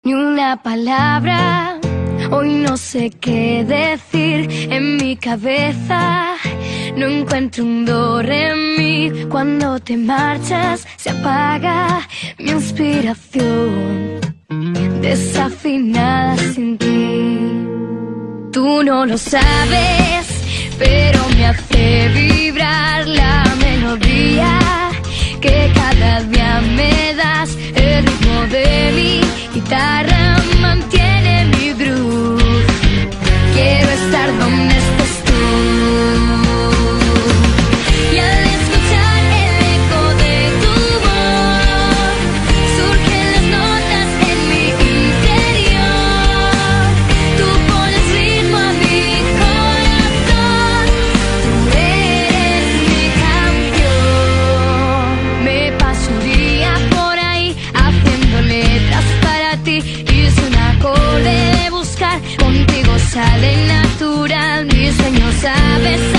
Ni una palabra, hoy no sé qué decir. En mi cabeza no encuentro un do, re, mi. Cuando te marchas se apaga mi inspiración, desafinada sin ti. Tú no lo sabes, pero me hace vibrar la melodía que cada día me das. El ritmo de mi guitarra mantiene mi groove. Quiero estar donde estés tú. Y al escuchar el eco de tu voz, surgen las notas en mi interior. Tú pones ritmo a mi corazón. Tú eres mi campeón. Me paso un día por ahí haciendo letras para ti, y es un acorde de buscar. Contigo sale natural, mi sueño, sabes.